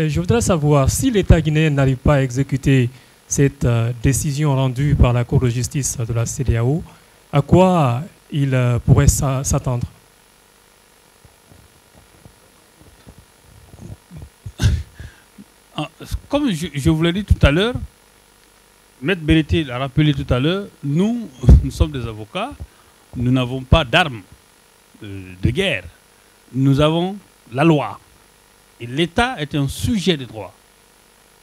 Je voudrais savoir si l'État guinéen n'arrive pas à exécuter cette décision rendue par la Cour de justice de la CEDEAO, à quoi il pourrait s'attendre? Comme je vous l'ai dit tout à l'heure, Maître Berete l'a rappelé tout à l'heure, nous sommes des avocats, nous n'avons pas d'armes de guerre. Nous avons la loi. Et l'État est un sujet de droit.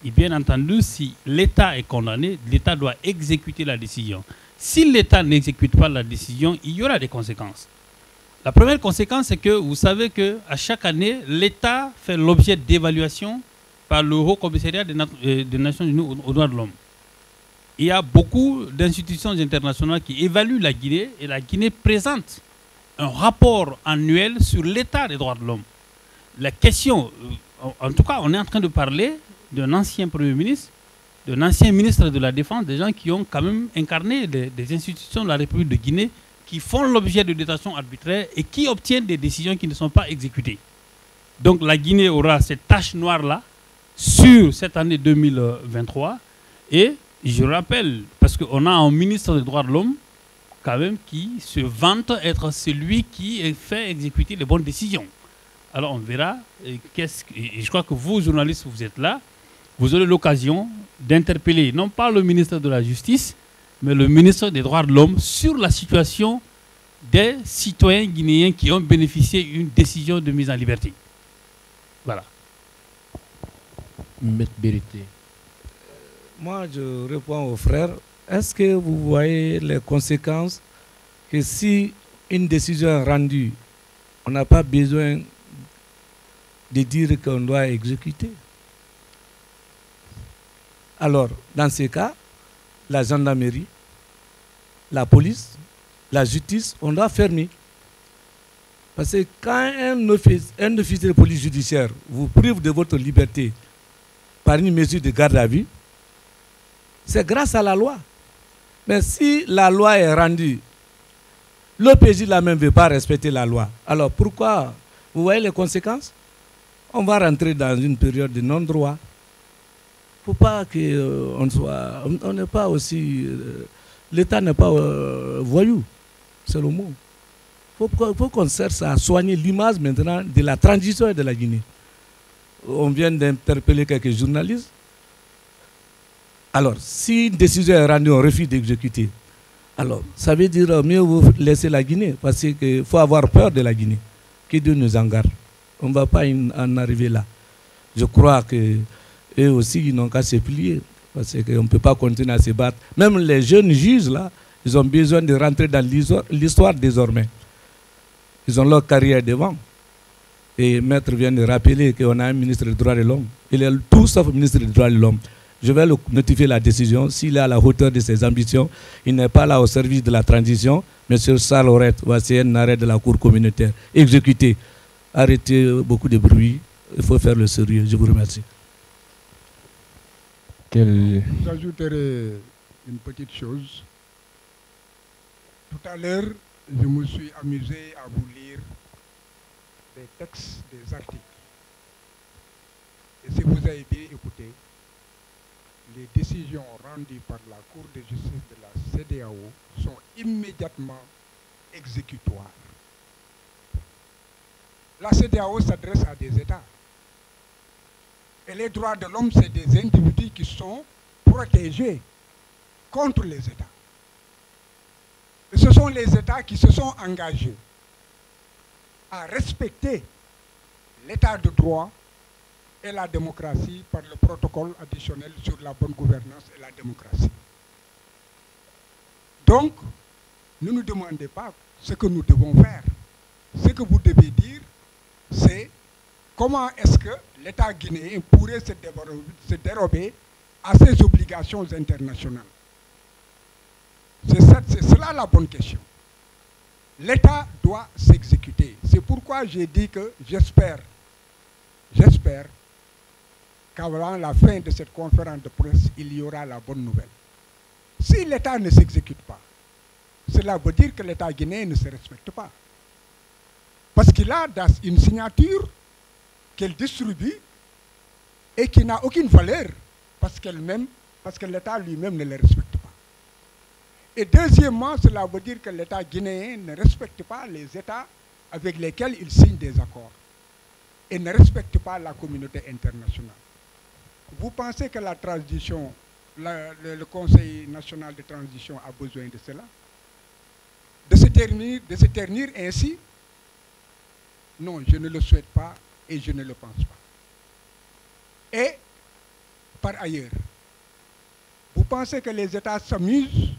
Et bien entendu, si l'État est condamné, l'État doit exécuter la décision. Si l'État n'exécute pas la décision, il y aura des conséquences. La première conséquence, c'est que vous savez qu'à chaque année, l'État fait l'objet d'évaluation par le Haut Commissariat des Nations Unies aux droits de l'homme. Il y a beaucoup d'institutions internationales qui évaluent la Guinée et la Guinée présente un rapport annuel sur l'état des droits de l'homme. La question, en tout cas, on est en train de parler d'un ancien Premier ministre, d'un ancien ministre de la Défense, des gens qui ont quand même incarné des institutions de la République de Guinée qui font l'objet de détention arbitraire et qui obtiennent des décisions qui ne sont pas exécutées. Donc la Guinée aura cette tache noire-là sur cette année 2023 et je rappelle, parce qu'on a un ministre des droits de l'homme quand même qui se vante être celui qui fait exécuter les bonnes décisions. Alors on verra, et je crois que vous, journalistes, vous êtes là, vous aurez l'occasion d'interpeller non pas le ministre de la Justice, mais le ministre des droits de l'homme sur la situation des citoyens guinéens qui ont bénéficié d'une décision de mise en liberté. Voilà. Maître Berete. Moi, je réponds aux frères. Est-ce que vous voyez les conséquences que si une décision est rendue, on n'a pas besoin de dire qu'on doit exécuter? Alors, dans ces cas, la gendarmerie, la police, la justice, on doit fermer. Parce que quand un officier de police judiciaire vous prive de votre liberté par une mesure de garde à vue, c'est grâce à la loi. Mais si la loi est rendue, l'OPJ là-même ne veut pas respecter la loi. Alors pourquoi? Vous voyez les conséquences? On va rentrer dans une période de non-droit. Il ne faut pas on n'est pas aussi... L'État n'est pas voyou, c'est le mot. Il faut qu'on cherche à soigner l'image maintenant de la transition de la Guinée. On vient d'interpeller quelques journalistes. Alors, si une décision est rendue, on refuse d'exécuter. Alors, ça veut dire mieux vous laisser la Guinée, parce qu'il faut avoir peur de la Guinée. Que Dieu nous en garde. On ne va pas en arriver là. Je crois qu'eux aussi, ils n'ont qu'à se plier, parce qu'on ne peut pas continuer à se battre. Même les jeunes juges, là, ils ont besoin de rentrer dans l'histoire désormais. Ils ont leur carrière devant. Et Maître vient de rappeler qu'on a un ministre des droits de l'homme. Il est tout sauf ministre des droits de l'homme. Je vais le notifier la décision. S'il est à la hauteur de ses ambitions, il n'est pas là au service de la transition. Monsieur Saloret, voici un arrêt de la Cour communautaire. Exécuté. Arrêtez beaucoup de bruit. Il faut faire le sérieux. Je vous remercie. J'ajouterai une petite chose. Tout à l'heure, je me suis amusé à vous lire des textes, des articles. Et si vous avez bien écouté, les décisions rendues par la Cour de justice de la CEDEAO sont immédiatement exécutoires. La CEDEAO s'adresse à des États. Et les droits de l'homme, c'est des individus qui sont protégés contre les États. Et ce sont les États qui se sont engagés à respecter l'état de droit et la démocratie par le protocole additionnel sur la bonne gouvernance et la démocratie. Donc, ne nous demandez pas ce que nous devons faire. Ce que vous devez dire, c'est comment est-ce que l'État guinéen pourrait se dérober à ses obligations internationales. C'est cela la bonne question. L'État doit s'exécuter. C'est pourquoi j'ai dit que j'espère qu'avant la fin de cette conférence de presse, il y aura la bonne nouvelle. Si l'État ne s'exécute pas, cela veut dire que l'État guinéen ne se respecte pas. Parce qu'il a une signature qu'elle distribue et qui n'a aucune valeur parce que l'État lui-même ne les respecte pas. Et deuxièmement, cela veut dire que l'État guinéen ne respecte pas les États avec lesquels il signe des accords et ne respecte pas la communauté internationale. Vous pensez que la transition, le Conseil national de transition a besoin de cela? De se ternir ainsi? Non, je ne le souhaite pas et je ne le pense pas. Et, par ailleurs, vous pensez que les États s'amusent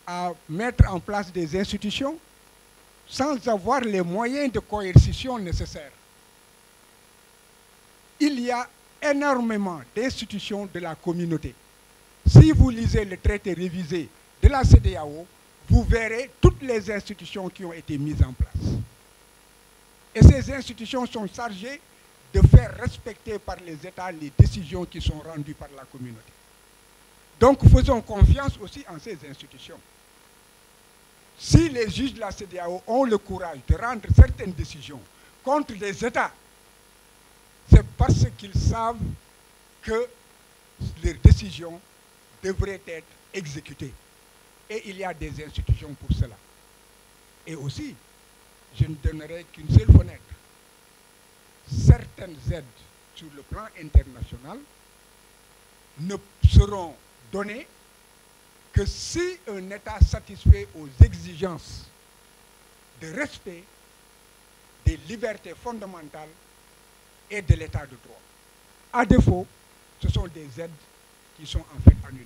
à mettre en place des institutions sans avoir les moyens de coercition nécessaires? Il y a énormément d'institutions de la communauté. Si vous lisez le traité révisé de la CEDEAO, vous verrez toutes les institutions qui ont été mises en place. Et ces institutions sont chargées de faire respecter par les États les décisions qui sont rendues par la communauté. Donc faisons confiance aussi en ces institutions. Si les juges de la CEDEAO ont le courage de rendre certaines décisions contre les États, c'est parce qu'ils savent que leurs décisions devraient être exécutées. Et il y a des institutions pour cela. Et aussi, je ne donnerai qu'une seule fenêtre. Certaines aides sur le plan international ne seront données que si un État satisfait aux exigences de respect des libertés fondamentales et de l'État de droit. À défaut, ce sont des aides qui sont en fait annulées.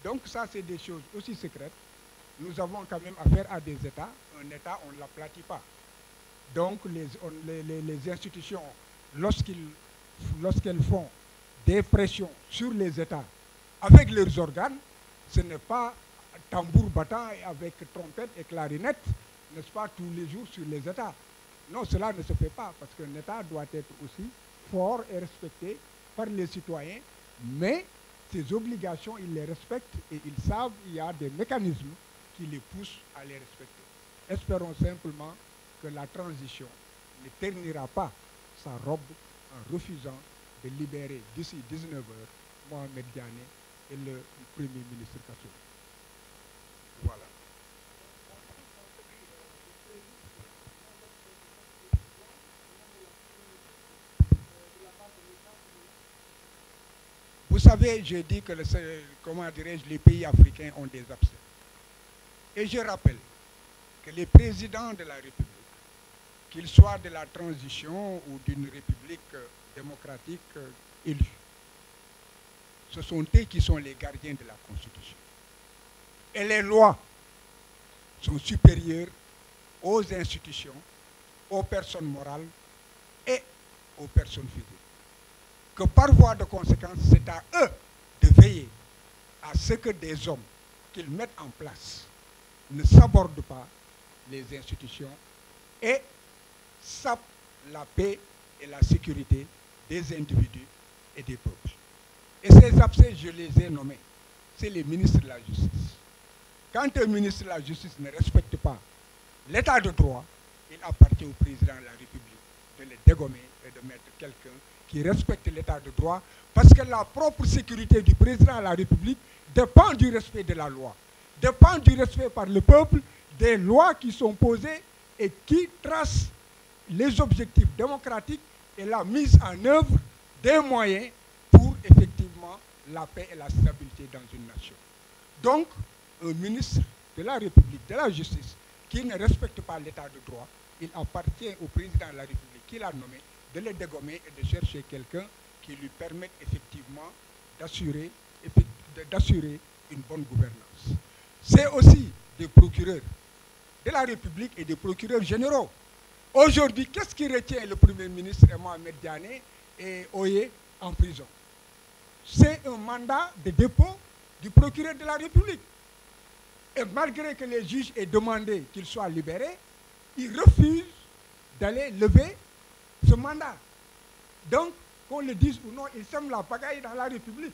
Donc ça, c'est des choses aussi secrètes. Nous avons quand même affaire à des États. Un État, on ne l'aplatit pas. Donc les institutions, lorsqu'elles font des pressions sur les États avec leurs organes, ce n'est pas tambour battant et avec trompette et clarinette, n'est-ce pas, tous les jours sur les États. Non, cela ne se fait pas, parce qu'un État doit être aussi fort et respecté par les citoyens, mais ses obligations, ils les respectent et ils savent qu'il y a des mécanismes qui les poussent à les respecter. Espérons simplement que la transition ne ternira pas sa robe en refusant de libérer d'ici 19 heures Mohamed Diané et le Premier ministre Kassoum. Voilà. Vous savez, j'ai dit que les pays africains ont des abcès. Et je rappelle que les présidents de la République, qu'ils soient de la transition ou d'une République démocratique élue, ce sont eux qui sont les gardiens de la Constitution. Et les lois sont supérieures aux institutions, aux personnes morales et aux personnes physiques. Que par voie de conséquence, c'est à eux de veiller à ce que des hommes qu'ils mettent en place ne sabordent pas les institutions et sapent la paix et la sécurité des individus et des peuples. Et ces abcès, je les ai nommés. C'est les ministres de la Justice. Quand un ministre de la Justice ne respecte pas l'état de droit, il appartient au président de la République de le dégommer et de mettre quelqu'un qui respecte l'état de droit, parce que la propre sécurité du président de la République dépend du respect de la loi, dépend du respect par le peuple des lois qui sont posées et qui tracent les objectifs démocratiques et la mise en œuvre des moyens pour effectivement la paix et la stabilité dans une nation. Donc, un ministre de la République, de la Justice, qui ne respecte pas l'état de droit, il appartient au président de la République qui l'a nommé de le dégommer et de chercher quelqu'un qui lui permette effectivement d'assurer une bonne gouvernance. C'est aussi des procureurs de la République et des procureurs généraux. Aujourd'hui, qu'est-ce qui retient le Premier ministre Mohamed Diané et Oye en prison? C'est un mandat de dépôt du procureur de la République. Et malgré que les juges aient demandé qu'il soit libéré, ils refusent d'aller lever ce mandat. Donc, qu'on le dise ou non, il sème la pagaille dans la République.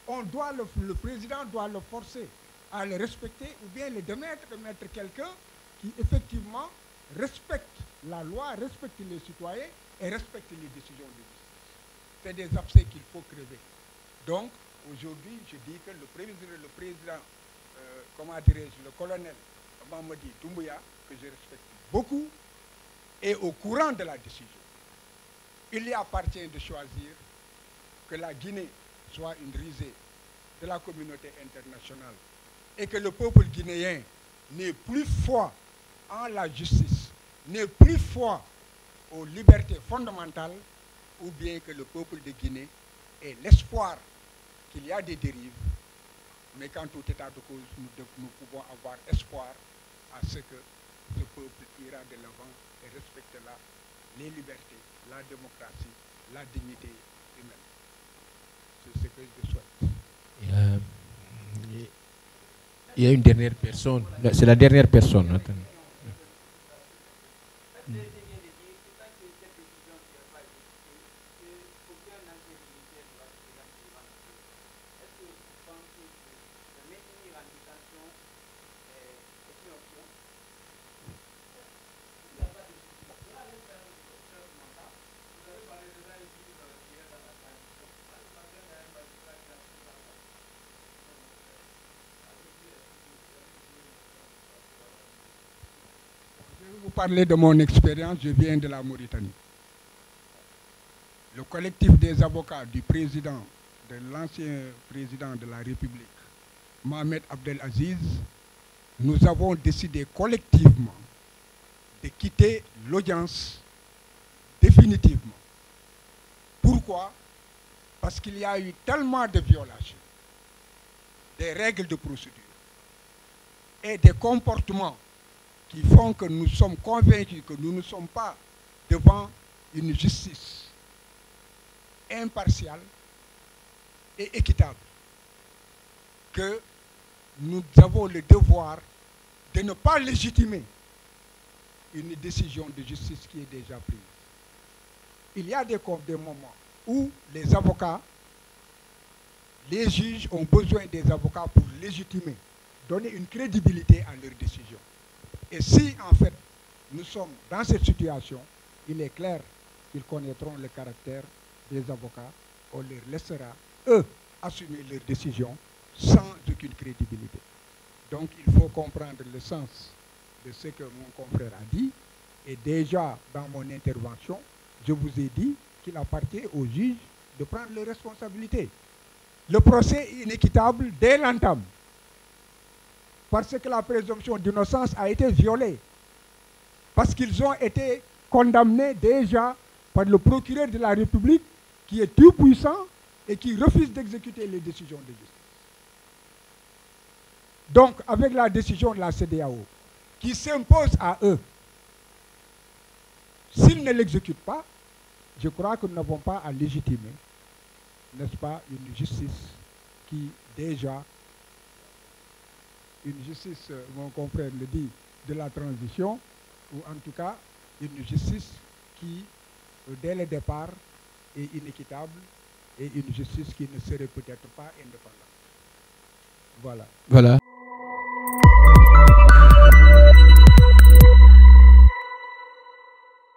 Le président doit le forcer à le respecter ou bien le démettre, de mettre quelqu'un qui effectivement respecte la loi, respecte les citoyens et respecte les décisions de justice. c'est des abcès qu'il faut crever. Donc, aujourd'hui, je dis que le président comment dirais-je, le colonel Mamadi Doumbouya, que je respecte beaucoup, est au courant de la décision. Il lui appartient de choisir que la Guinée soit une risée de la communauté internationale et que le peuple guinéen n'ait plus foi en la justice, n'ait plus foi aux libertés fondamentales, ou bien que le peuple de Guinée ait l'espoir qu'il y a des dérives, mais qu'en tout état de cause, nous pouvons avoir espoir à ce que ce peuple ira de l'avant et respectera les libertés, la démocratie, la dignité humaine. C'est ce que je souhaite. Il y a une dernière personne. C'est la dernière personne. Attends. Vous parlez de mon expérience, je viens de la Mauritanie. Le collectif des avocats du président, de l'ancien président de la République, Mohamed Abdelaziz, nous avons décidé collectivement de quitter l'audience définitivement. Pourquoi? Parce qu'il y a eu tellement de violations des règles de procédure et des comportements qui font que nous sommes convaincus que nous ne sommes pas devant une justice impartiale et équitable, que nous avons le devoir de ne pas légitimer une décision de justice qui est déjà prise. Il y a des moments où les avocats, les juges ont besoin des avocats pour légitimer, donner une crédibilité à leurs décisions. Et si, en fait, nous sommes dans cette situation, il est clair qu'ils connaîtront le caractère des avocats. On leur laissera, eux, assumer leurs décisions sans aucune crédibilité. Donc, il faut comprendre le sens de ce que mon confrère a dit. Et déjà, dans mon intervention, je vous ai dit qu'il appartient aux juges de prendre leurs responsabilités. Le procès est inéquitable dès l'entame, parce que la présomption d'innocence a été violée, parce qu'ils ont été condamnés déjà par le procureur de la République qui est tout puissant et qui refuse d'exécuter les décisions de justice. Donc, avec la décision de la CEDEAO qui s'impose à eux, s'ils ne l'exécutent pas, je crois que nous n'avons pas à légitimer, n'est-ce pas, une justice qui déjà, une justice, mon confrère le dit, de la transition, ou en tout cas une justice qui, dès le départ, est inéquitable et une justice qui ne serait peut-être pas indépendante. Voilà. Voilà.